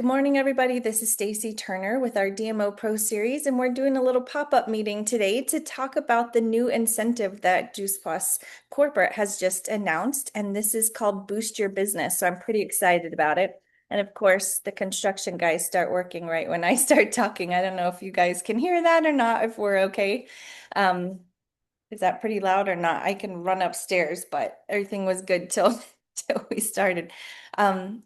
Good morning, everybody. This is Stacy Turner with our DMO Pro Series, and we're doing a little pop-up meeting today to talk about the new incentive that Juice Plus Corporate has just announced, and this is called Boost Your Business. So I'm pretty excited about it. And of course, the construction guys start working right when I start talking. I don't know if you guys can hear that or not, if we're okay. Um, is that pretty loud or not? I can run upstairs, but everything was good till till we started.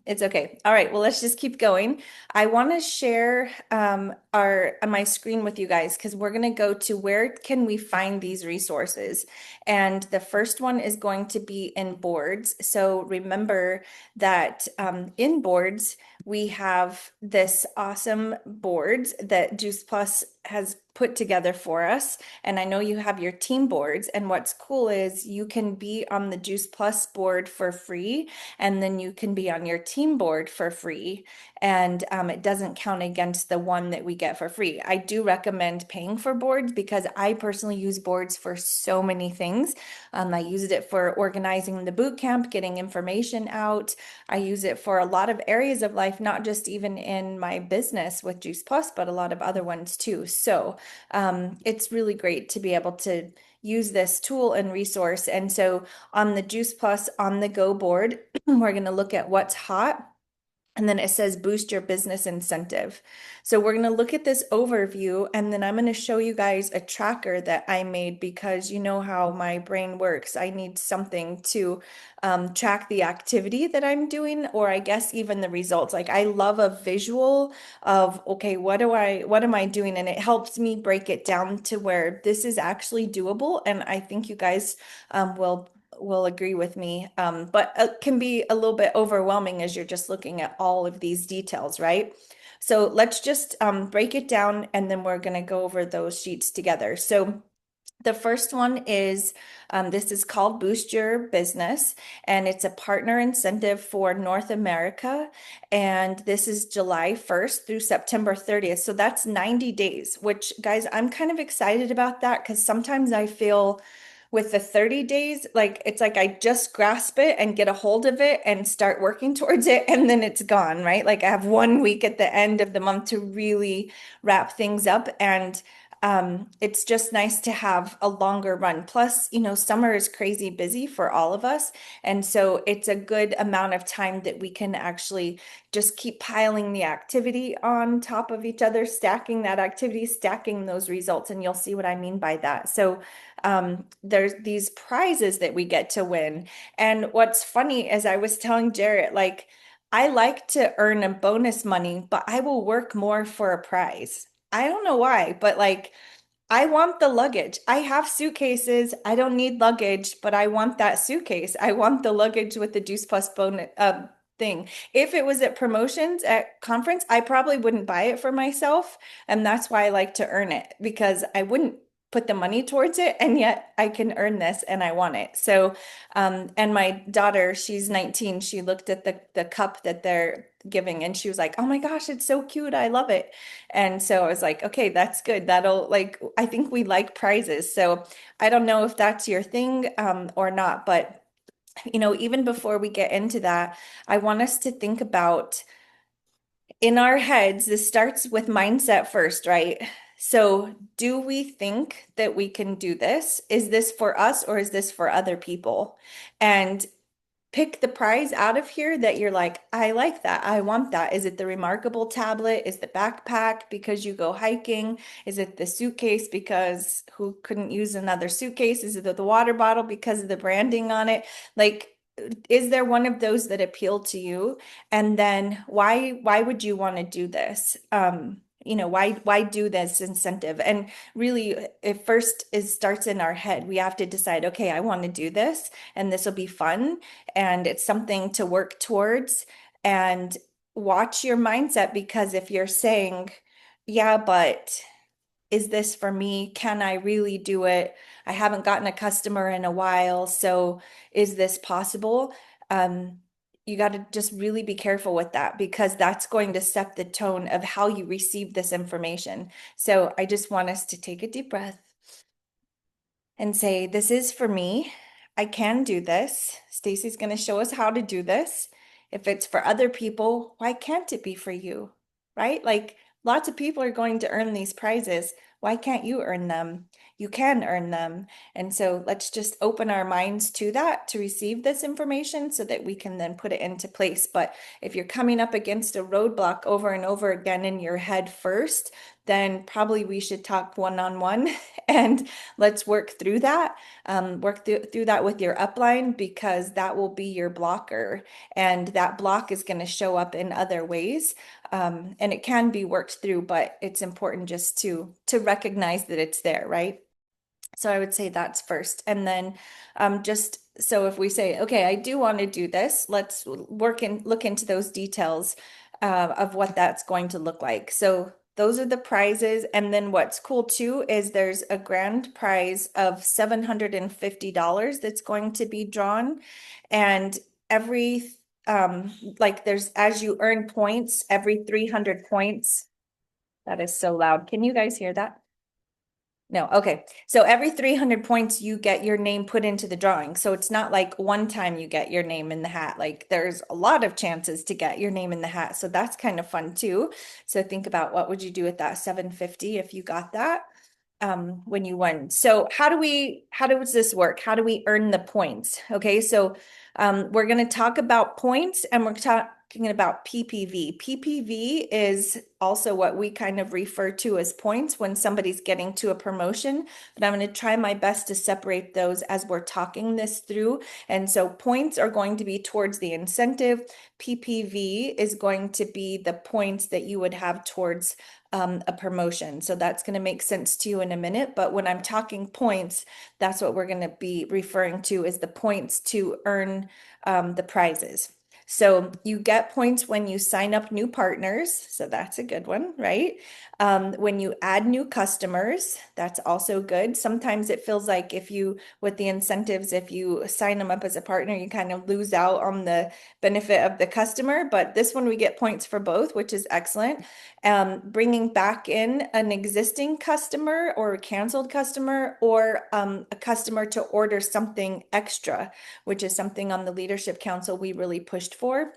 It's okay. All right, well, let's just keep going. I want to share our my screen with you guys because we're going to go to where can we find these resources. And the first one is going to be in boards. So remember that in boards, we have this awesome boards that Juice Plus has put together for us. And I know you have your team boards. And what's cool is you can be on the Juice Plus board for free, and then you can be on your team board for free. And it doesn't count against the one that we get for free. I do recommend paying for boards because I personally use boards for so many things. I used it for organizing the boot camp, getting information out. I use it for a lot of areas of life, not just even in my business with Juice Plus, but a lot of other ones too. So it's really great to be able to use this tool and resource. And so on the Juice Plus on the Go board, we're going to look at what's hot. And then it says boost your business incentive. So we're going to look at this overview, and then I'm going to show you guys a tracker that I made because you know how my brain works. I need something to track the activity that I'm doing, or I guess even the results. Like I love a visual of, okay, what am I doing? And it helps me break it down to where this is actually doable. And I think you guys will agree with me, but it can be a little bit overwhelming as you're just looking at all of these details, right? So let's just break it down, and then we're going to go over those sheets together. So the first one is this is called Boost Your Business, and it's a partner incentive for North America. And this is July 1st through September 30th. So that's 90 days, which, guys, I'm kind of excited about that because sometimes I feel with the 30 days, like it's like I just grasp it and get a hold of it and start working towards it, and then it's gone, right? Like I have 1 week at the end of the month to really wrap things up. And it's just nice to have a longer run. Plus, summer is crazy busy for all of us. And so it's a good amount of time that we can actually just keep piling the activity on top of each other, stacking that activity, stacking those results. And you'll see what I mean by that. So there's these prizes that we get to win. And what's funny is I was telling Jarrett, like, I like to earn a bonus money, but I will work more for a prize. I don't know why, but like I want the luggage. I have suitcases. I don't need luggage, but I want that suitcase. I want the luggage with the Juice Plus bonus thing. If it was at promotions at conference, I probably wouldn't buy it for myself, and that's why I like to earn it because I wouldn't put the money towards it, and yet I can earn this and I want it. So, and my daughter, she's 19, she looked at the cup that they're giving and she was like, "Oh my gosh, it's so cute. I love it." And so I was like, "Okay, that's good. That'll like I think we like prizes." So, I don't know if that's your thing or not, but even before we get into that, I want us to think about in our heads, this starts with mindset first, right? So, do we think that we can do this? Is this for us or is this for other people? And pick the prize out of here that you're like, I like that. I want that. Is it the remarkable tablet? Is the backpack because you go hiking? Is it the suitcase because who couldn't use another suitcase? Is it the water bottle because of the branding on it? Like, is there one of those that appeal to you? And then why would you want to do this? Why do this incentive? And really, it first is starts in our head. We have to decide, okay, I want to do this and this will be fun and it's something to work towards. And watch your mindset, because if you're saying, yeah, but is this for me? Can I really do it? I haven't gotten a customer in a while, so is this possible? Um, you got to just really be careful with that because that's going to set the tone of how you receive this information. So I just want us to take a deep breath and say, this is for me. I can do this. Stacy's going to show us how to do this. If it's for other people, why can't it be for you? Right? Like lots of people are going to earn these prizes. Why can't you earn them? You can earn them. And so let's just open our minds to that to receive this information so that we can then put it into place. But if you're coming up against a roadblock over and over again in your head first, then probably we should talk one-on-one and let's work through that. Work through that with your upline because that will be your blocker. And that block is going to show up in other ways. And it can be worked through, but it's important just to recognize that it's there, right? So I would say that's first. And then just so if we say, okay, I do want to do this, let's look into those details of what that's going to look like. So those are the prizes. And then what's cool too is there's a grand prize of $750 that's going to be drawn. And every like there's as you earn points, every 300 points. That is so loud. Can you guys hear that? No, okay. So every 300 points, you get your name put into the drawing. So it's not like one time you get your name in the hat. Like there's a lot of chances to get your name in the hat. So that's kind of fun too. So think about what would you do with that 750 if you got that when you won. So how does this work? How do we earn the points? Okay, so we're going to talk about points and we're talking about PPV. PPV is also what we kind of refer to as points when somebody's getting to a promotion, but I'm going to try my best to separate those as we're talking this through. And so points are going to be towards the incentive. PPV is going to be the points that you would have towards a promotion. So that's going to make sense to you in a minute. But when I'm talking points, that's what we're going to be referring to is the points to earn the prizes. So you get points when you sign up new partners. So that's a good one, right? When you add new customers, that's also good. Sometimes it feels like with the incentives, if you sign them up as a partner, you kind of lose out on the benefit of the customer. But this one, we get points for both, which is excellent. Bringing back in an existing customer or a canceled customer or a customer to order something extra, which is something on the Leadership Council we really pushed for.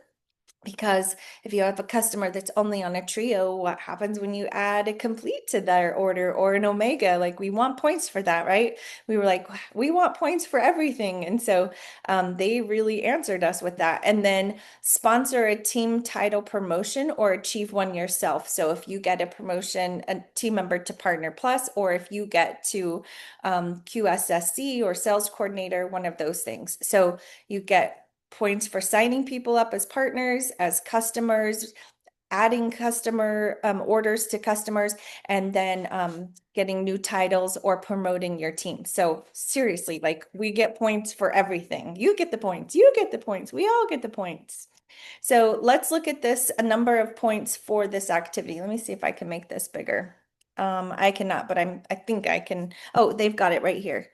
Because if you have a customer that's only on a trio, what happens when you add a complete to their order or an omega? Like we want points for that, right? We were like, we want points for everything. And so they really answered us with that. And then sponsor a team title promotion or achieve one yourself. So if you get a promotion, a team member to Partner Plus, or if you get to QSSC or sales coordinator, one of those things. So you get points for signing people up as partners, as customers, adding customer orders to customers, and then getting new titles or promoting your team. So seriously, like we get points for everything. You get the points, you get the points, we all get the points. So let's look at this, a number of points for this activity. Let me see if I can make this bigger. I cannot, but I think I can. Oh, they've got it right here.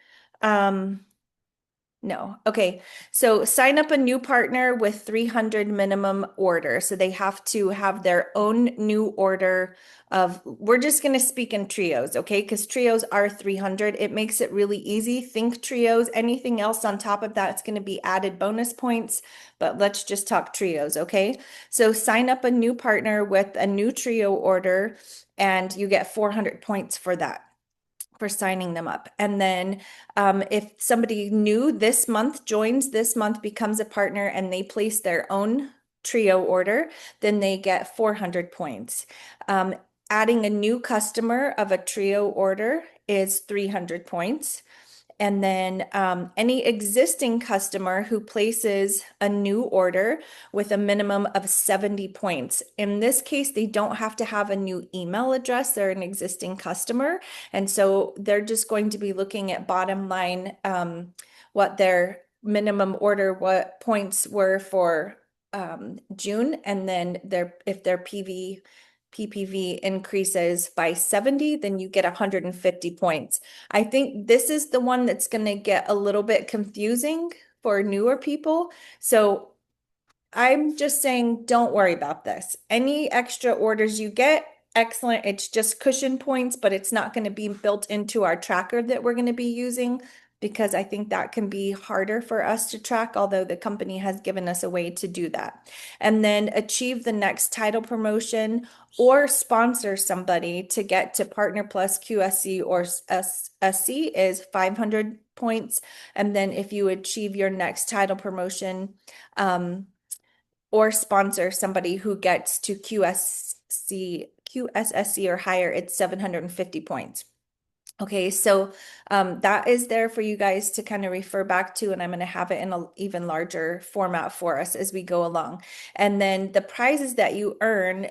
No. Okay. So sign up a new partner with 300 minimum order. So they have to have their own new order we're just going to speak in trios, okay? Because trios are 300. It makes it really easy. Think trios. Anything else on top of that, it's going to be added bonus points, but let's just talk trios, okay? So sign up a new partner with a new trio order and you get 400 points for that, for signing them up. And then if somebody new this month joins this month, becomes a partner, and they place their own trio order, then they get 400 points. Adding a new customer of a trio order is 300 points. And then any existing customer who places a new order with a minimum of 70 points. In this case, they don't have to have a new email address. They're an existing customer. And so they're just going to be looking at bottom line, what their minimum order, what points were for June. And then if their PPV increases by 70, then you get 150 points. I think this is the one that's going to get a little bit confusing for newer people. So I'm just saying, don't worry about this. Any extra orders you get, excellent. It's just cushion points, but it's not going to be built into our tracker that we're going to be using because I think that can be harder for us to track, although the company has given us a way to do that. And then achieve the next title promotion or sponsor somebody to get to Partner Plus QSC or SC is 500 points. And then if you achieve your next title promotion, or sponsor somebody who gets to QSSC or higher, it's 750 points. Okay, so that is there for you guys to kind of refer back to, and I'm going to have it in an even larger format for us as we go along. And then the prizes that you earn,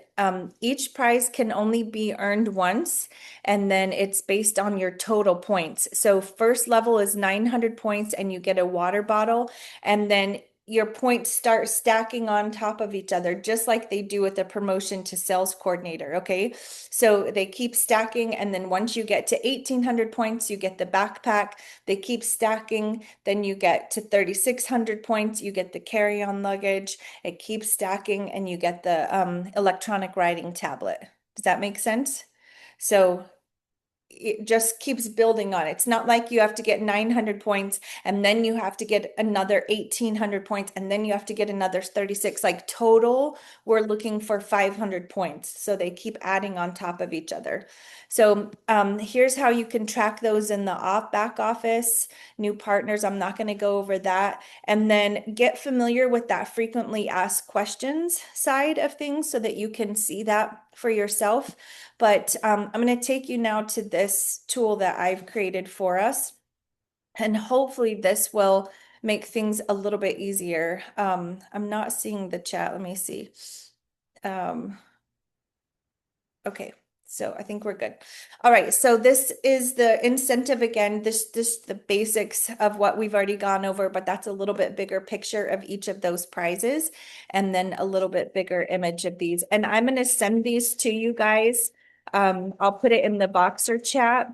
each prize can only be earned once, and then it's based on your total points. So first level is 900 points, and you get a water bottle, and then your points start stacking on top of each other, just like they do with the promotion to sales coordinator. Okay. So they keep stacking. And then once you get to 1,800 points, you get the backpack. They keep stacking. Then you get to 3,600 points, you get the carry-on luggage. It keeps stacking and you get the electronic writing tablet. Does that make sense? So it just keeps building on it. It's not like you have to get 900 points and then you have to get another 1,800 points and then you have to get another 36. Like total, we're looking for 500 points. So they keep adding on top of each other. So here's how you can track those in the back office, new partners. I'm not going to go over that. And then get familiar with that frequently asked questions side of things so that you can see that for yourself. But I'm going to take you now to this tool that I've created for us. And hopefully this will make things a little bit easier. I'm not seeing the chat. Let me see. Okay. So I think we're good. All right. So this is the incentive again. This the basics of what we've already gone over, but that's a little bit bigger picture of each of those prizes, and then a little bit bigger image of these. And I'm going to send these to you guys. I'll put it in the Boxer chat,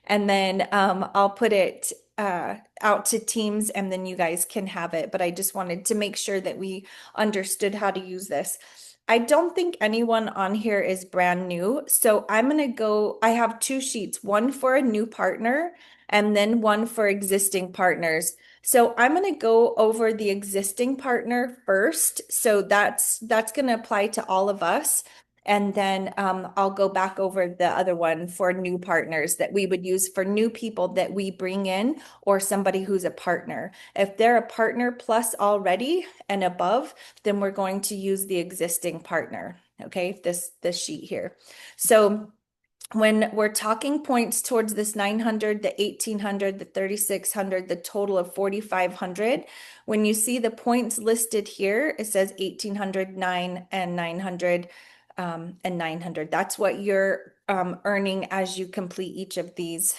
and then I'll put it out to Teams, and then you guys can have it. But I just wanted to make sure that we understood how to use this. I don't think anyone on here is brand new. So I'm going to go, I have two sheets, one for a new partner and then one for existing partners. So I'm going to go over the existing partner first. So that's going to apply to all of us. And then I'll go back over the other one for new partners that we would use for new people that we bring in or somebody who's a partner. If they're a partner plus already and above, then we're going to use the existing partner. Okay, this sheet here. So when we're talking points towards this 900, the 1,800, the 3,600, the total of 4,500, when you see the points listed here, it says 1,800, 9, and 900. And 900. That's what you're earning as you complete each of these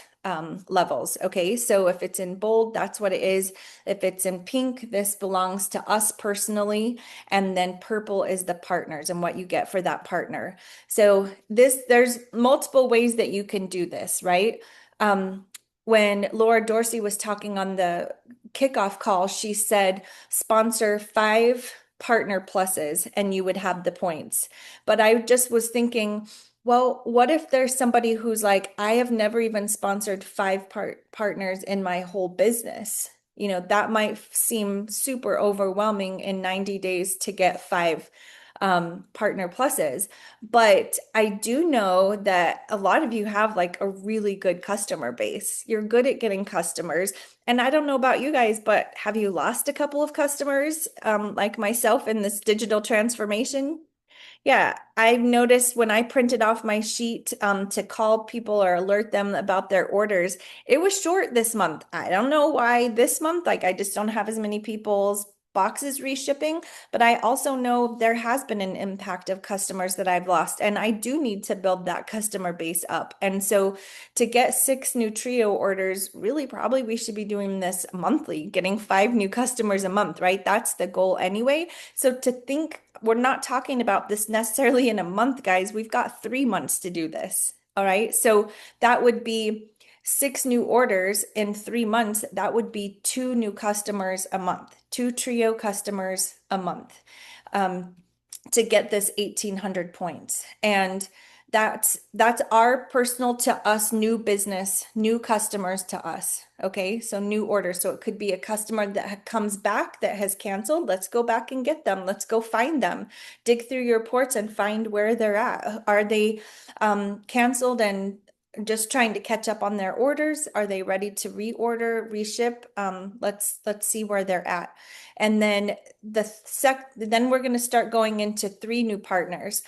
levels. Okay, so if it's in bold, that's what it is. If it's in pink, this belongs to us personally. And then purple is the partners and what you get for that partner. So there's multiple ways that you can do this, right? When Laura Dorsey was talking on the kickoff call, she said sponsor 5 partner pluses and you would have the points. But I just was thinking, well, what if there's somebody who's like, I have never even sponsored 5 partners in my whole business. You know, that might seem super overwhelming in 90 days to get 5 partner pluses. But I do know that a lot of you have like a really good customer base. You're good at getting customers. And I don't know about you guys, but have you lost a couple of customers like myself in this digital transformation? Yeah, I've noticed when I printed off my sheet to call people or alert them about their orders, it was short this month. I don't know why this month, like I just don't have as many people's boxes reshipping, but I also know there has been an impact of customers that I've lost, and I do need to build that customer base up. And so to get 6 new Trio orders, really probably we should be doing this monthly, getting 5 new customers a month, right? That's the goal anyway. So to think we're not talking about this necessarily in a month, guys. We've got 3 months to do this. All right. So that would be 6 new orders in 3 months. That would be 2 new customers a month, 2 Trio customers a month to get this 1,800 points. And that's our personal to us new business, new customers to us. Okay, so new orders. So it could be a customer that comes back that has canceled. Let's go back and get them. Let's go find them. Dig through your reports and find where they're at. Are they canceled and just trying to catch up on their orders? Are they ready to reorder, reship? Let's see where they're at. And then then we're going to start going into 3 new partners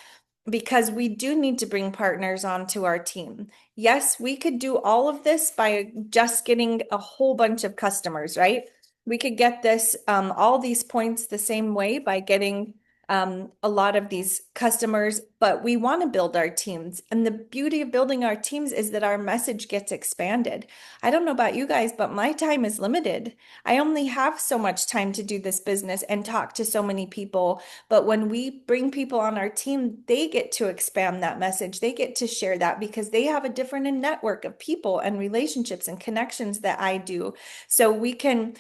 because we do need to bring partners onto our team. Yes, we could do all of this by just getting a whole bunch of customers, right? We could get this all these points the same way by getting a lot of these customers, but we want to build our teams. And the beauty of building our teams is that our message gets expanded. I don't know about you guys, but my time is limited. I only have so much time to do this business and talk to so many people. But when we bring people on our team, they get to expand that message. They get to share that because they have a different network of people and relationships and connections that I do. So we can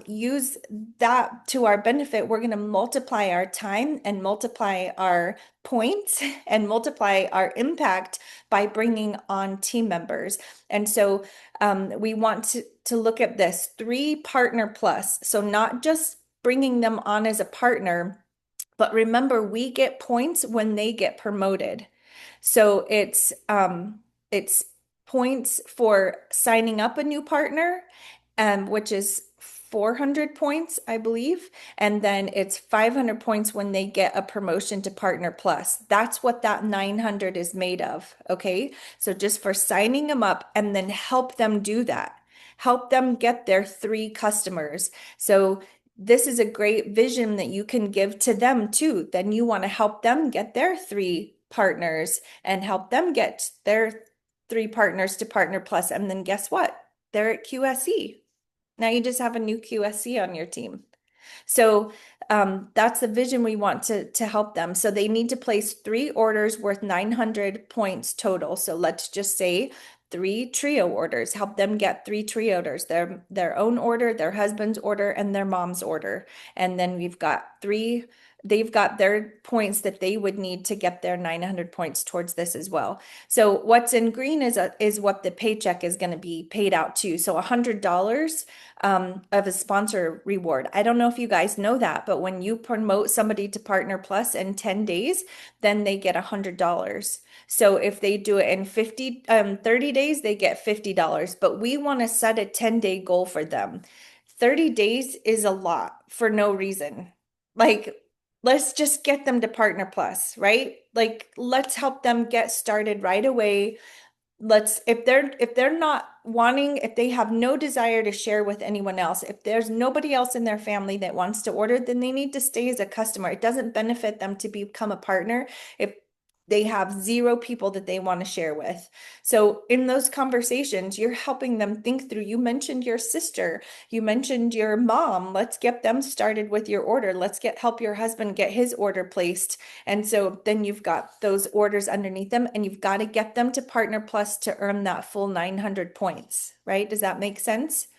use that to our benefit. We're going to multiply our time and multiply our points and multiply our impact by bringing on team members. And so we want to look at this 3 partner plus. So not just bringing them on as a partner, but remember, we get points when they get promoted. So it's points for signing up a new partner, which is 400 points, I believe. And then it's 500 points when they get a promotion to Partner Plus. That's what that 900 is made of. Okay. So just for signing them up and then help them do that, help them get their 3 customers. So this is a great vision that you can give to them too. Then you want to help them get their 3 partners and help them get their 3 partners to Partner Plus. And then guess what? They're at QSE. Now you just have a new QSC on your team. So that's the vision we want to help them. So they need to place 3 orders worth 900 points total. So let's just say 3 trio orders, help them get 3 trio orders, their own order, their husband's order, and their mom's order. And then we've got 3, they've got their points that they would need to get their 900 points towards this as well. So what's in green is what the paycheck is going to be paid out to. So $100 of a sponsor reward. I don't know if you guys know that, but when you promote somebody to Partner Plus in 10 days, then they get $100. So if they do it in 30 days, they get $50. But we want to set a 10-day goal for them. 30 days is a lot for no reason. Like, let's just get them to Partner Plus, right? Like, let's help them get started right away. If they're not wanting, if they have no desire to share with anyone else, if there's nobody else in their family that wants to order, then they need to stay as a customer. It doesn't benefit them to become a partner if they have 0 people that they want to share with. So in those conversations, you're helping them think through. You mentioned your sister, you mentioned your mom. Let's get them started with your order. Let's help your husband get his order placed. And so then you've got those orders underneath them, and you've got to get them to Partner Plus to earn that full 900 points, right? Does that make sense?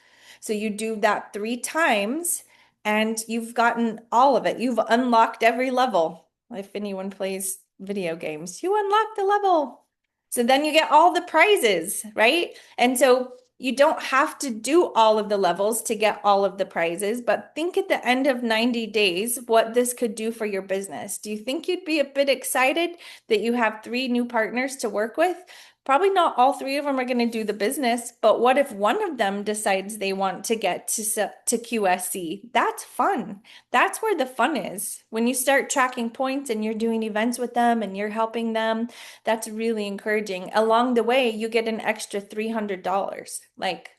So you do that 3 times and you've gotten all of it. You've unlocked every level. If anyone plays video games, you unlock the level. So then you get all the prizes, right? And so you don't have to do all of the levels to get all of the prizes, but think at the end of 90 days what this could do for your business. Do you think you'd be a bit excited that you have 3 new partners to work with? Probably not all 3 of them are going to do the business, but what if one of them decides they want to get to QSC? That's fun. That's where the fun is. When you start tracking points and you're doing events with them and you're helping them, that's really encouraging. Along the way, you get an extra $300. Like,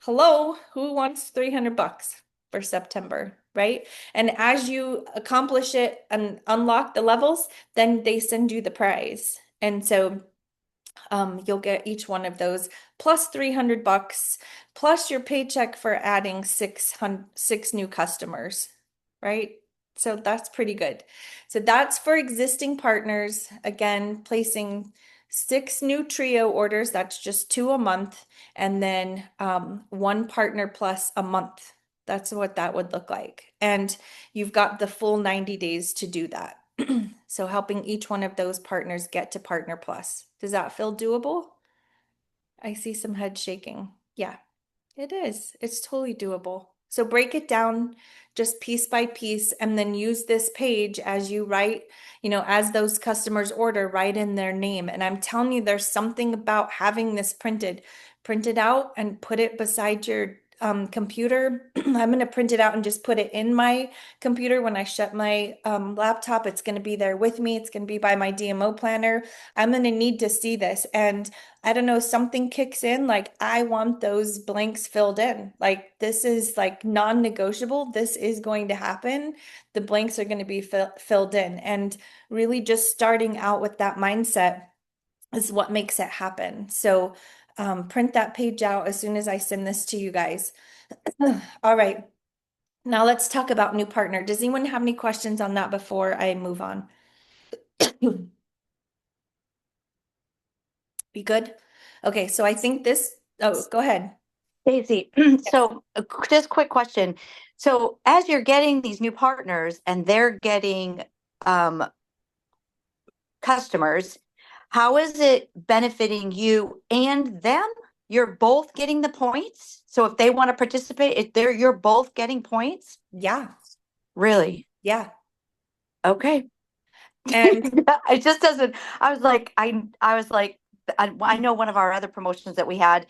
hello, who wants 300 bucks for September, right? And as you accomplish it and unlock the levels, then they send you the prize. And so you'll get each one of those plus 300 bucks plus your paycheck for adding 6 new customers, right? So that's pretty good. So that's for existing partners. Again, placing 6 new trio orders. That's just 2 a month. And then 1 Partner Plus a month. That's what that would look like. And you've got the full 90 days to do that. So helping each one of those partners get to Partner Plus. Does that feel doable? I see some head shaking. Yeah, it is. It's totally doable. So break it down just piece by piece and then use this page as you write, as those customers order, write in their name. And I'm telling you, there's something about having this print it out and put it beside your computer. I'm going to print it out and just put it in my computer when I shut my laptop. It's going to be there with me. It's going to be by my DMO planner. I'm going to need to see this. And I don't know, something kicks in, like I want those blanks filled in. Like this is like non-negotiable. This is going to happen. The blanks are going to be filled in. And really just starting out with that mindset is what makes it happen. So print that page out as soon as I send this to you guys. All right. Now let's talk about new partner. Does anyone have any questions on that before I move on? Be good? Okay, so I think go ahead. Daisy, so just quick question. So as you're getting these new partners and they're getting um, customers, how is it benefiting you and them? You're both getting the points. So if they want to participate, you're both getting points. Yeah, Really? yeah. Okay. And It just doesn't. I was like, I know one of our other promotions that we had,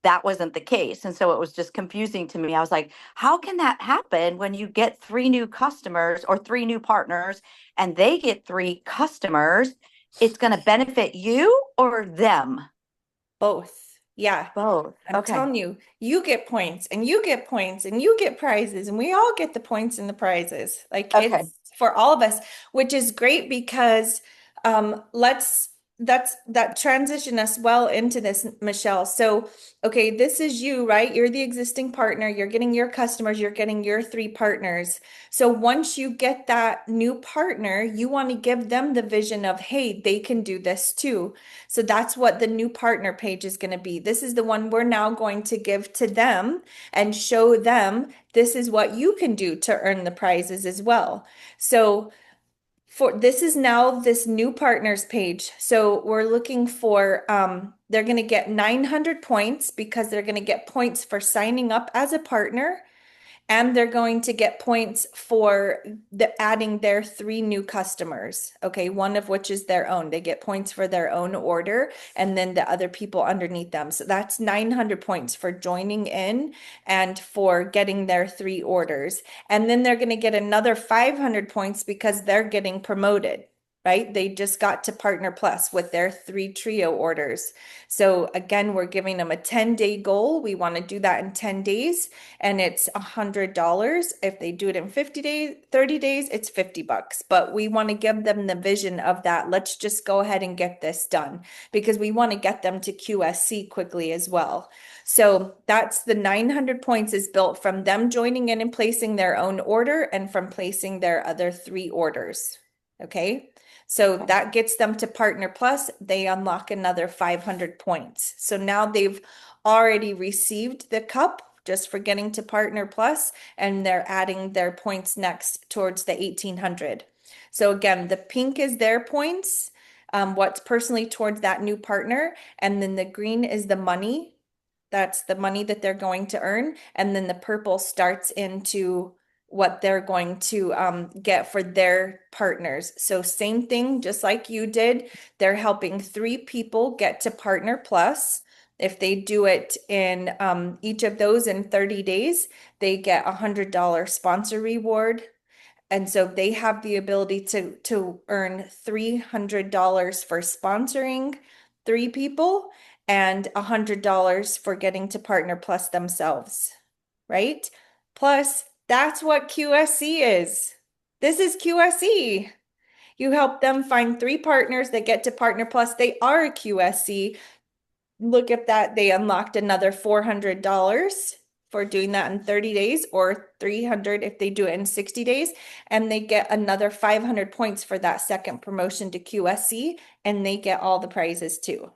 that wasn't the case. And so it was just confusing to me. I was like, how can that happen when you get three new customers or three new partners and they get three customers? It's going to benefit you or them? both. Yeah. Both. I'm Okay. telling you, you get points and you get points and you get prizes and we all get the points and the prizes. Like Okay. it's for all of us, which is great because that transition us well into this, Michelle. So, okay, this is you, right? You're the existing partner, you're getting your customers, you're getting your three partners. So once you get that new partner, you want to give them the vision of, hey, they can do this too. So that's what the new partner page is going to be. This is the one we're now going to give to them and show them this is what you can do to earn the prizes as well. So for this is now this new partners page. So we're looking for they're going to get 900 points because they're going to get points for signing up as a partner and they're going to get points for adding their three new customers. Okay, one of which is their own. They get points for their own order and then the other people underneath them. So that's 900 points for joining in and for getting their three orders. And then they're going to get another 500 points because they're getting promoted. Right? They just got to Partner Plus with their three trio orders. So again, we're giving them a 10-day goal. We want to do that in 10 days and it's $100. If they do it in 50 days, 30 days, it's $50. But we want to give them the vision of that. Let's just go ahead and get this done because we want to get them to QSC quickly as well. So that's the 900 points is built from them joining in and placing their own order and from placing their other three orders. Okay. So that gets them to Partner Plus. They unlock another 500 points. So now they've already received the cup just for getting to Partner Plus, and they're adding their points next towards the 1800. So again, the pink is their points, what's personally towards that new partner, and then the green is the money. That's the money that they're going to earn, and then the purple starts into what they're going to get for their partners. So same thing, just like you did, they're helping three people get to Partner Plus. If they do it in each of those in 30 days, they get $100 sponsor reward. And so they have the ability to earn $300 for sponsoring three people and $100 for getting to Partner Plus themselves, right? Plus, that's what QSC is. This is QSC. You help them find three partners that get to Partner Plus. They are a QSC. Look at that. They unlocked another $400 for doing that in 30 days or 300 if they do it in 60 days. And they get another 500 points for that second promotion to QSC and they get all the prizes too.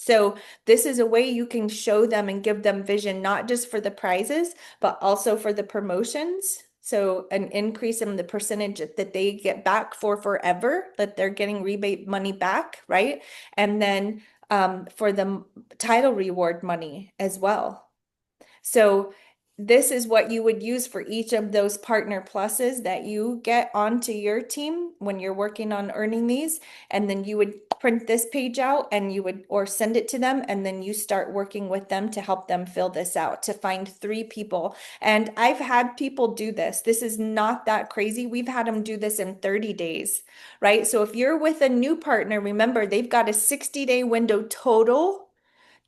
So this is a way you can show them and give them vision, not just for the prizes, but also for the promotions. So an increase in the percentage that they get back for forever, that they're getting rebate money back, right? And then for the title reward money as well. So this is what you would use for each of those partner pluses that you get onto your team when you're working on earning these. And then you would print this page out and you would, or send it to them. And then you start working with them to help them fill this out, to find 3 people. And I've had people do this. This is not that crazy. We've had them do this in 30 days, right? So if you're with a new partner, remember they've got a 60-day window total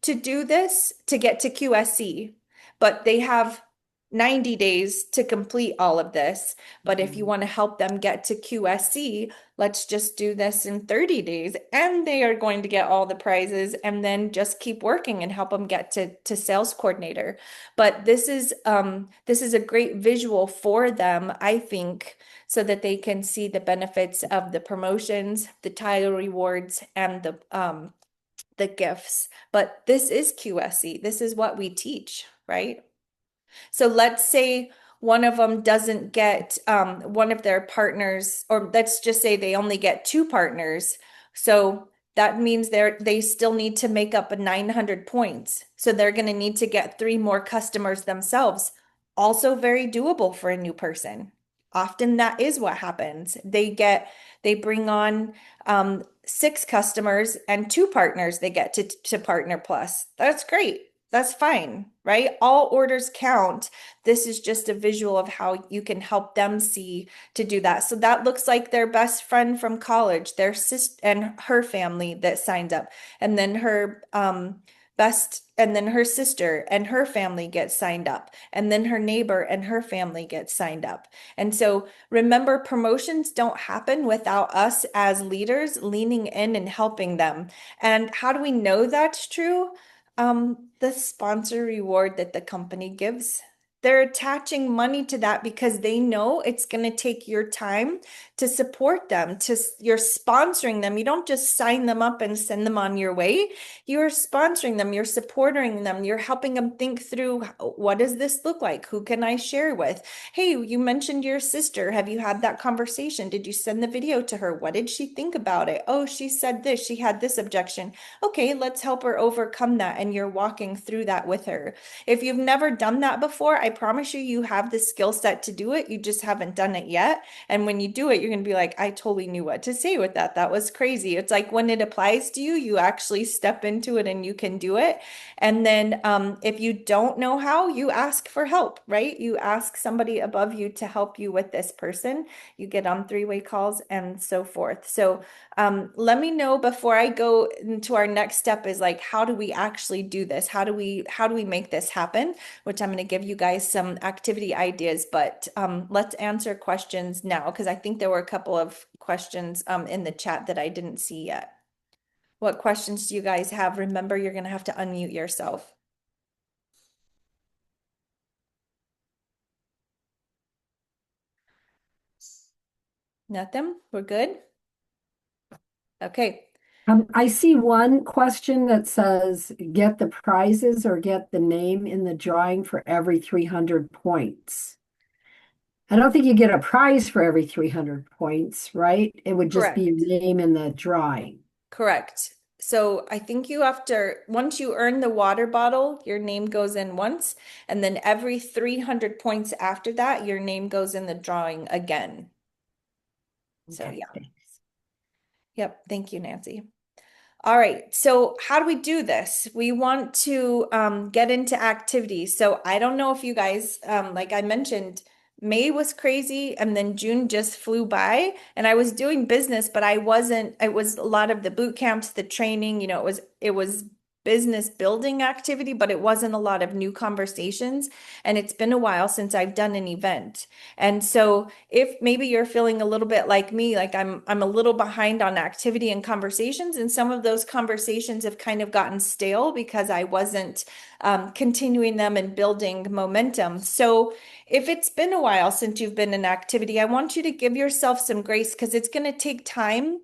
to do this to get to QSC, but they have 90 days to complete all of this. But if you want to help them get to QSC, let's just do this in 30 days and they are going to get all the prizes, and then just keep working and help them get to sales coordinator. But this is a great visual for them, I think, so that they can see the benefits of the promotions, the title rewards, and the gifts. But this is QSC. This is what we teach, right? So let's say one of them doesn't get one of their partners, or let's just say they only get 2 partners. So that means they still need to make up a 900 points. So they're going to need to get 3 more customers themselves. Also very doable for a new person. Often that is what happens. They bring on 6 customers and 2 partners they get to Partner Plus. That's great. That's fine, right? All orders count. This is just a visual of how you can help them see to do that. So that looks like their best friend from college, their sister and her family that signed up, and then her and then her sister and her family gets signed up, and then her neighbor and her family gets signed up. And so remember, promotions don't happen without us as leaders leaning in and helping them. And how do we know that's true? The sponsor reward that the company gives. They're attaching money to that because they know it's going to take your time to support them, you're sponsoring them. You don't just sign them up and send them on your way. You're sponsoring them, you're supporting them, you're helping them think through, what does this look like? Who can I share with? Hey, you mentioned your sister. Have you had that conversation? Did you send the video to her? What did she think about it? Oh, she said this, she had this objection. Okay, let's help her overcome that. And you're walking through that with her. If you've never done that before, I promise you, you have the skill set to do it. You just haven't done it yet. And when you do it, you're going to be like, I totally knew what to say with that. That was crazy. It's like when it applies to you, you actually step into it and you can do it. And then if you don't know how, you ask for help, right? You ask somebody above you to help you with this person. You get on 3-way calls and so forth. So let me know before I go into our next step is like, how do we actually do this? How do we make this happen? Which I'm going to give you guys some activity ideas, but let's answer questions now, because I think there were a couple of questions in the chat that I didn't see yet. What questions do you guys have? Remember, you're going to have to unmute yourself. Nothing? We're good? Okay. I see one question that says, get the prizes or get the name in the drawing for every 300 points. I don't think you get a prize for every 300 points, right? It would just be your name in the drawing. Correct. So I think you have to, once you earn the water bottle, your name goes in once, and then every 300 points after that, your name goes in the drawing again. So Okay, yeah. thanks. Yep. Thank you, Nancy. All right. So how do we do this? We want to get into activities. So I don't know if you guys, like I mentioned, May was crazy and then June just flew by, and I was doing business, but I wasn't, it was a lot of the boot camps, the training, you know, it was business building activity, but it wasn't a lot of new conversations. And it's been a while since I've done an event. And so if maybe you're feeling a little bit like me, like I'm a little behind on activity and conversations, and some of those conversations have kind of gotten stale because I wasn't continuing them and building momentum. So if it's been a while since you've been in activity, I want you to give yourself some grace, because it's going to take time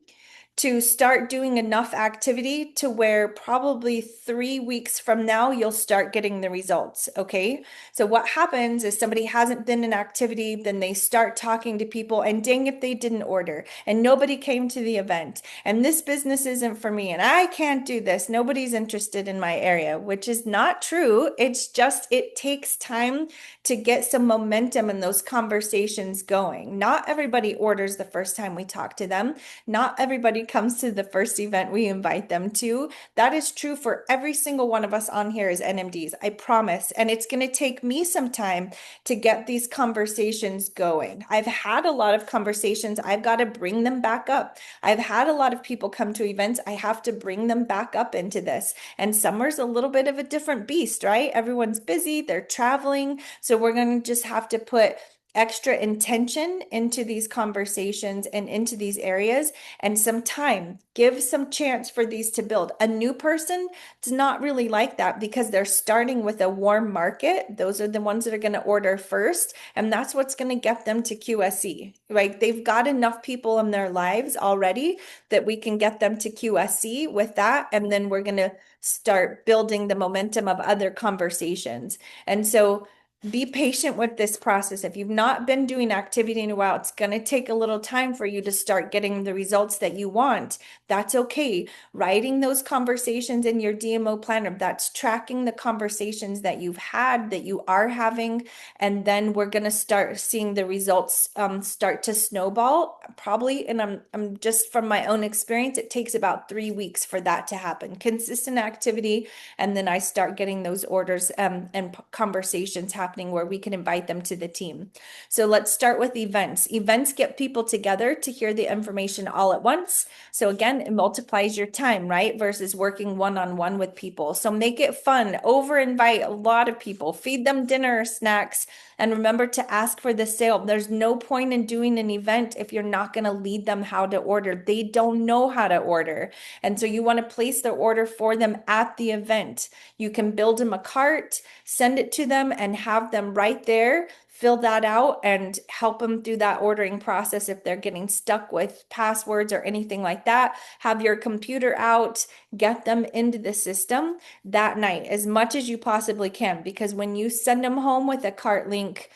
to start doing enough activity to where probably 3 weeks from now, you'll start getting the results. Okay. So what happens is somebody hasn't done an activity, then they start talking to people, and dang if they didn't order, and nobody came to the event, and this business isn't for me, and I can't do this. Nobody's interested in my area, which is not true. It's just, it takes time to get some momentum in those conversations going. Not everybody orders the first time we talk to them. Not everybody comes to the first event we invite them to. That is true for every single one of us on here as NMDs, I promise. And it's going to take me some time to get these conversations going. I've had a lot of conversations. I've got to bring them back up. I've had a lot of people come to events. I have to bring them back up into this. And summer's a little bit of a different beast, right? Everyone's busy, they're traveling. So we're going to just have to put extra intention into these conversations and into these areas, and some time. Give some chance for these to build. A new person does not really like that because they're starting with a warm market. Those are the ones that are going to order first, and that's what's going to get them to QSC. Right? They've got enough people in their lives already that we can get them to QSC with that, and then we're going to start building the momentum of other conversations. And so be patient with this process. If you've not been doing activity in a while, it's going to take a little time for you to start getting the results that you want. That's okay. Writing those conversations in your DMO planner, that's tracking the conversations that you've had, that you are having, and then we're going to start seeing the results start to snowball. Probably, and I'm just from my own experience, it takes about 3 weeks for that to happen. Consistent activity, and then I start getting those orders and conversations happening where we can invite them to the team. So let's start with events. Events get people together to hear the information all at once. So again, it multiplies your time, right? Versus working one-on-one with people. So make it fun. Over invite a lot of people. Feed them dinner or snacks. And remember to ask for the sale. There's no point in doing an event if you're not going to lead them how to order. They don't know how to order. And so you want to place their order for them at the event. You can build them a cart, send it to them, and have them right there fill that out and help them through that ordering process. If they're getting stuck with passwords or anything like that, have your computer out, get them into the system that night as much as you possibly can, because when you send them home with a cart link,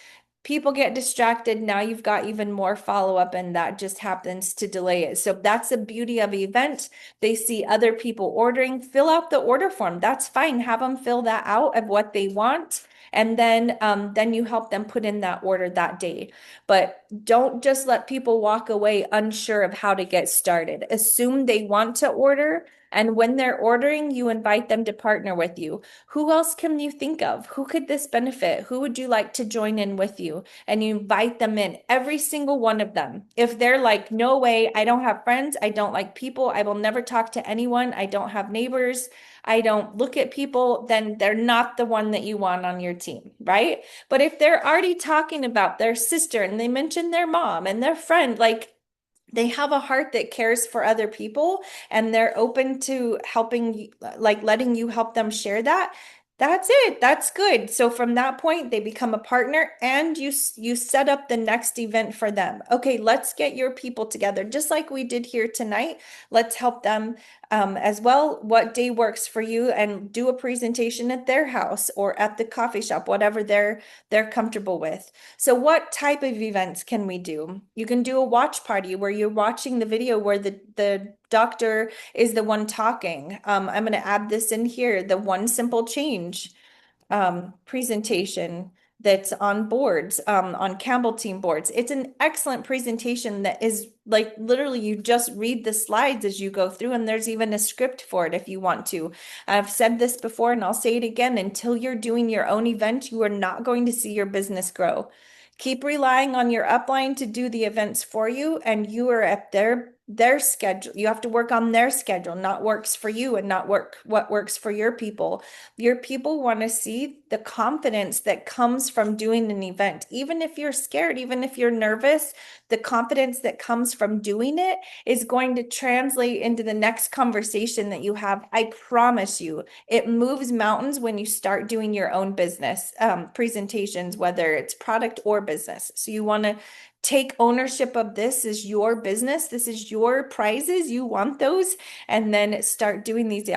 people get distracted. Now you've got even more follow-up, and that just happens to delay it. So that's the beauty of the event. They see other people ordering, fill out the order form. That's fine. Have them fill that out of what they want. And then you help them put in that order that day. But don't just let people walk away unsure of how to get started. Assume they want to order. And when they're ordering, you invite them to partner with you. Who else can you think of? Who could this benefit? Who would you like to join in with you? And you invite them in, every single one of them. If they're like, no way, I don't have friends, I don't like people, I will never talk to anyone, I don't have neighbors, I don't look at people, then they're not the one that you want on your team, right? But if they're already talking about their sister and they mention their mom and their friend, like, they have a heart that cares for other people, and they're open to helping, like letting you help them share that. That's it. That's good. So from that point, they become a partner, and you set up the next event for them. Okay, let's get your people together, just like we did here tonight. Let's help them as well. What day works for you, and do a presentation at their house or at the coffee shop, whatever they're comfortable with. So what type of events can we do? You can do a watch party where you're watching the video where the doctor is the one talking. I'm going to add this in here, the one simple change presentation that's on boards, on Campbell team boards. It's an excellent presentation that is like literally you just read the slides as you go through, and there's even a script for it if you want to. I've said this before and I'll say it again, until you're doing your own event, you are not going to see your business grow. Keep relying on your upline to do the events for you, and you are at their schedule. You have to work on their schedule, not works for you and not what works for your people. Your people want to see the confidence that comes from doing an event. Even if you're scared, even if you're nervous, the confidence that comes from doing it is going to translate into the next conversation that you have. I promise you, it moves mountains when you start doing your own business presentations, whether it's product or business. So you want to take ownership of this as your business. This is your prizes. You want those, and then start doing these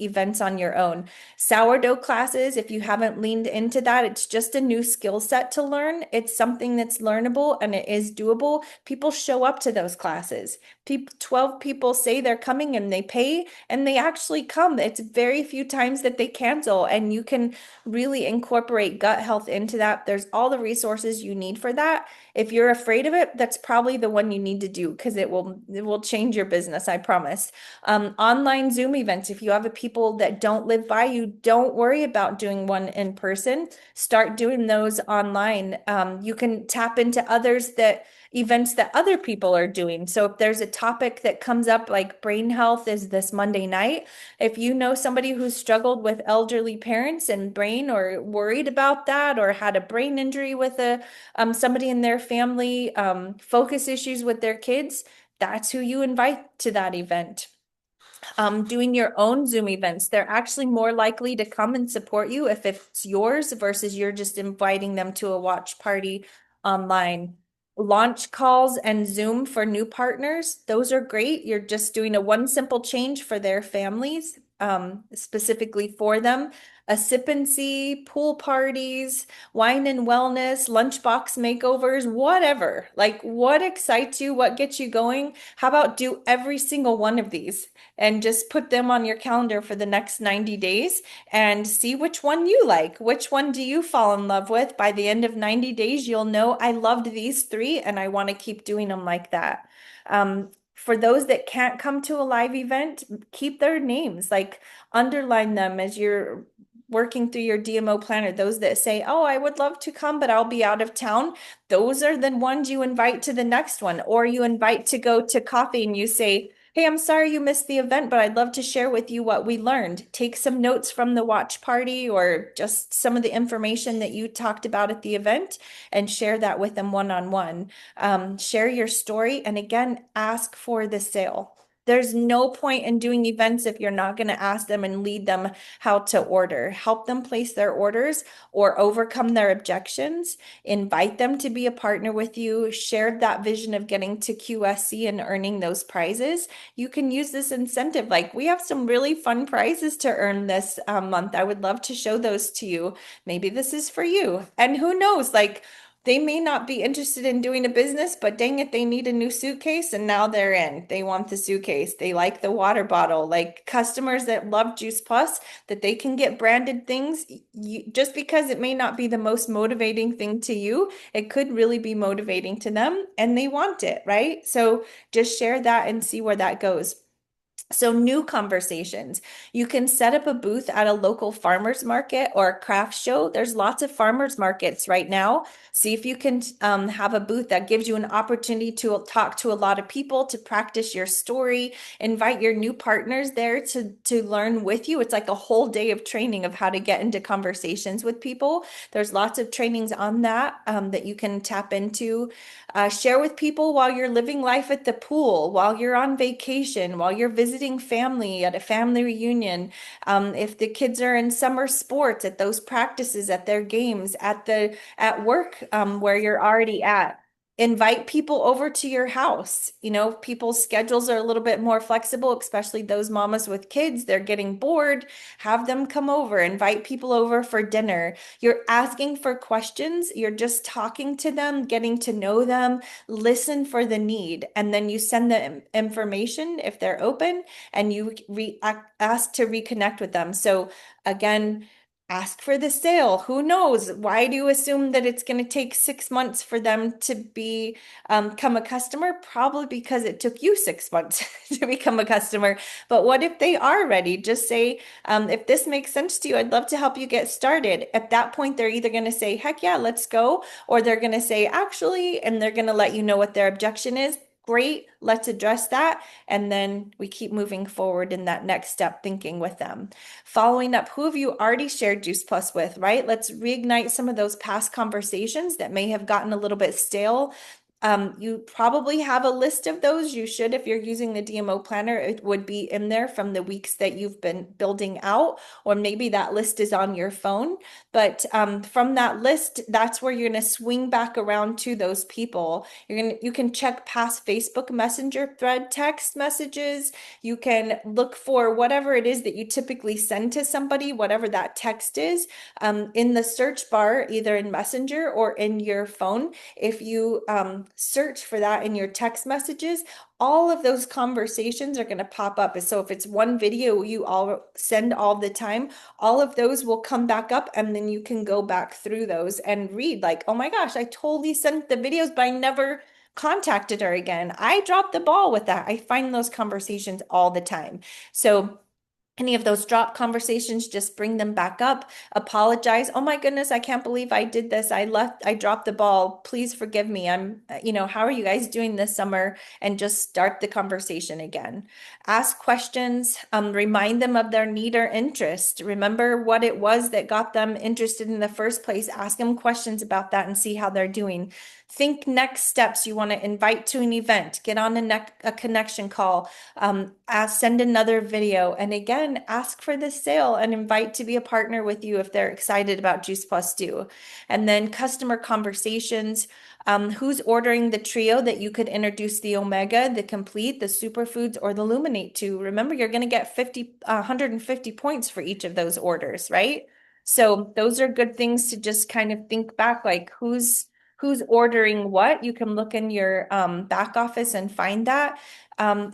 events on your own. Sourdough classes, if you haven't leaned into that, it's just a new skill set to learn. It's something that's learnable and it is doable. People show up to those classes. 12 people say they're coming and they pay and they actually come. It's very few times that they cancel, and you can really incorporate gut health into that. There's all the resources you need for that. If you're afraid of it, that's probably the one you need to do, because it will change your business, I promise. Online Zoom events, if you have people that don't live by you, don't worry about doing one in person. Start doing those online. You can tap into events that other people are doing. So if there's a topic that comes up, like brain health is this Monday night, if you know somebody who's struggled with elderly parents and brain, or worried about that, or had a brain injury with somebody in their family, focus issues with their kids, that's who you invite to that event. Doing your own Zoom events, they're actually more likely to come and support you if it's yours versus you're just inviting them to a watch party online. Launch calls and Zoom for new partners, those are great. You're just doing one simple change for their families, specifically for them. A sip and see, pool parties, wine and wellness, lunchbox makeovers, whatever. Like, what excites you? What gets you going? How about do every single one of these and just put them on your calendar for the next 90 days and see which one you like. Which one do you fall in love with? By the end of 90 days, you'll know I loved these 3 and I want to keep doing them like that. For those that can't come to a live event, keep their names, like underline them as you're working through your DMO planner. Those that say, oh, I would love to come, but I'll be out of town. Those are the ones you invite to the next one, or you invite to go to coffee and you say, hey, I'm sorry you missed the event, but I'd love to share with you what we learned. Take some notes from the watch party or just some of the information that you talked about at the event and share that with them one-on-one. Share your story, and again, ask for the sale. There's no point in doing events if you're not going to ask them and lead them how to order. Help them place their orders or overcome their objections. Invite them to be a partner with you. Share that vision of getting to QSC and earning those prizes. You can use this incentive. Like, we have some really fun prizes to earn this month. I would love to show those to you. Maybe this is for you. And who knows, like, they may not be interested in doing a business, but dang it, they need a new suitcase and now they're in. They want the suitcase. They like the water bottle. Like, customers that love Juice Plus, that they can get branded things, just because it may not be the most motivating thing to you, it could really be motivating to them and they want it, right? So just share that and see where that goes. So, new conversations. You can set up a booth at a local farmers market or a craft show. There's lots of farmers markets right now. See if you can have a booth that gives you an opportunity to talk to a lot of people, to practice your story, invite your new partners there to learn with you. It's like a whole day of training of how to get into conversations with people. There's lots of trainings on that that you can tap into. Share with people while you're living life at the pool, while you're on vacation, while you're visiting family at a family reunion. If the kids are in summer sports, at those practices, at their games, at work where you're already at. Invite people over to your house. You know, people's schedules are a little bit more flexible, especially those mamas with kids. They're getting bored. Have them come over. Invite people over for dinner. You're asking for questions. You're just talking to them, getting to know them. Listen for the need. And then you send the information if they're open, and you ask to reconnect with them. So again, ask for the sale. Who knows? Why do you assume that it's going to take 6 months for them to become a customer? Probably because it took you 6 months to become a customer. But what if they are ready? Just say, if this makes sense to you, I'd love to help you get started. At that point, they're either going to say, heck yeah, let's go, or they're going to say, actually, and they're going to let you know what their objection is. Great, let's address that. And then we keep moving forward in that next step thinking with them. Following up, who have you already shared Juice Plus with, right? Let's reignite some of those past conversations that may have gotten a little bit stale. You probably have a list of those. You should, if you're using the DMO planner, it would be in there from the weeks that you've been building out, or maybe that list is on your phone. But from that list, that's where you're going to swing back around to those people. You can check past Facebook Messenger thread text messages. You can look for whatever it is that you typically send to somebody, whatever that text is, in the search bar, either in Messenger or in your phone. If you search for that in your text messages, all of those conversations are going to pop up. So if it's one video you all send all the time, all of those will come back up, and then you can go back through those and read like, oh my gosh, I totally sent the videos, but I never contacted her again. I dropped the ball with that. I find those conversations all the time. So any of those drop conversations, just bring them back up, apologize. Oh my goodness, I can't believe I did this. I dropped the ball. Please forgive me. How are you guys doing this summer? And just start the conversation again. Ask questions, remind them of their need or interest. Remember what it was that got them interested in the first place. Ask them questions about that and see how they're doing. Think next steps you want to invite to an event, get on a connection call, send another video, and again, ask for the sale and invite to be a partner with you if they're excited about Juice Plus Do. And then customer conversations. Who's ordering the trio that you could introduce the Omega, the Complete, the Superfoods, or the Luminate to? Remember, you're going to get 150 points for each of those orders, right? So those are good things to just kind of think back, like who's ordering what. You can look in your back office and find that.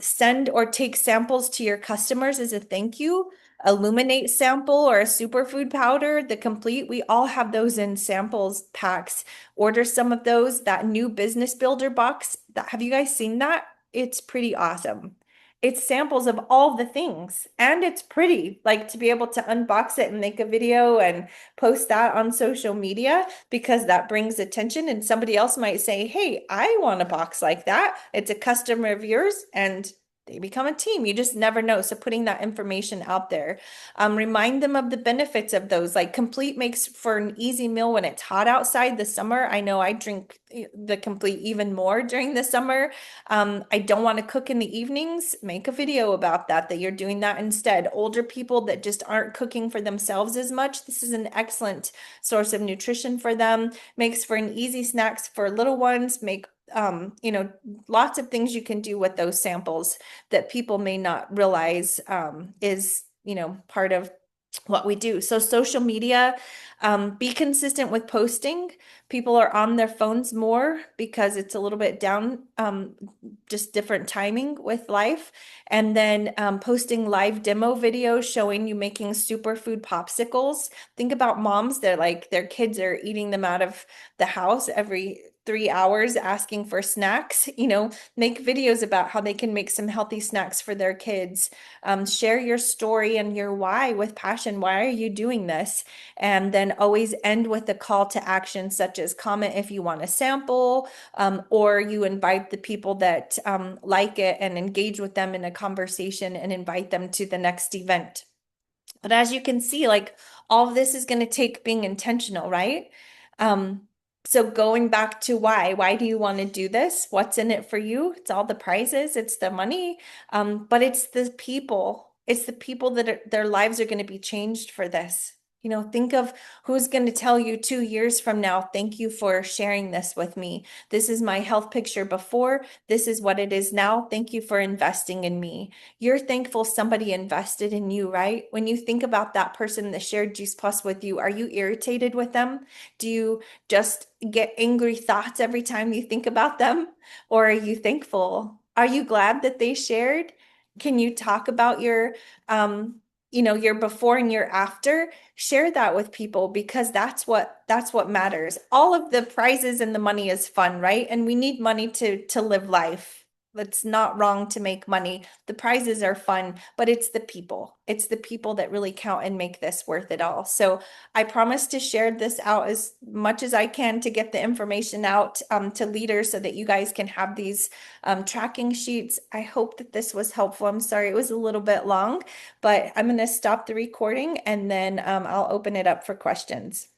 Send or take samples to your customers as a thank you. Illuminate sample or a superfood powder, the Complete. We all have those in samples packs. Order some of those. That new business builder box. Have you guys seen that? It's pretty awesome. It's samples of all the things, and it's pretty, like to be able to unbox it and make a video and post that on social media, because that brings attention, and somebody else might say, hey, I want a box like that. It's a customer of yours, and they become a team. You just never know. So putting that information out there, remind them of the benefits of those. Like Complete makes for an easy meal when it's hot outside this summer. I know I drink the Complete even more during the summer. I don't want to cook in the evenings. Make a video about that you're doing that instead. Older people that just aren't cooking for themselves as much, this is an excellent source of nutrition for them. Makes for an easy snacks for little ones. Make lots of things you can do with those samples that people may not realize is, part of what we do. So social media, be consistent with posting. People are on their phones more because it's a little bit down, just different timing with life. And then posting live demo videos showing you making superfood popsicles. Think about moms that like their kids are eating them out of the house every 3 hours asking for snacks. Make videos about how they can make some healthy snacks for their kids. Share your story and your why with passion. Why are you doing this? And then always end with a call to action, such as comment if you want a sample, or you invite the people that like it and engage with them in a conversation and invite them to the next event. But as you can see, like all of this is going to take being intentional, right? So going back to why do you want to do this? What's in it for you? It's all the prizes, it's the money, but it's the people. It's the people that their lives are going to be changed for this. Think of who's going to tell you 2 years from now, thank you for sharing this with me. This is my health picture before. This is what it is now. Thank you for investing in me. You're thankful somebody invested in you, right? When you think about that person that shared Juice Plus with you, are you irritated with them? Do you just get angry thoughts every time you think about them? Or are you thankful? Are you glad that they shared? Can you talk about your your before and your after? Share that with people, because that's what matters. All of the prizes and the money is fun, right? And we need money to live life. It's not wrong to make money. The prizes are fun, but it's the people. It's the people that really count and make this worth it all. So I promise to share this out as much as I can to get the information out to leaders so that you guys can have these tracking sheets. I hope that this was helpful. I'm sorry it was a little bit long, but I'm going to stop the recording and then I'll open it up for questions.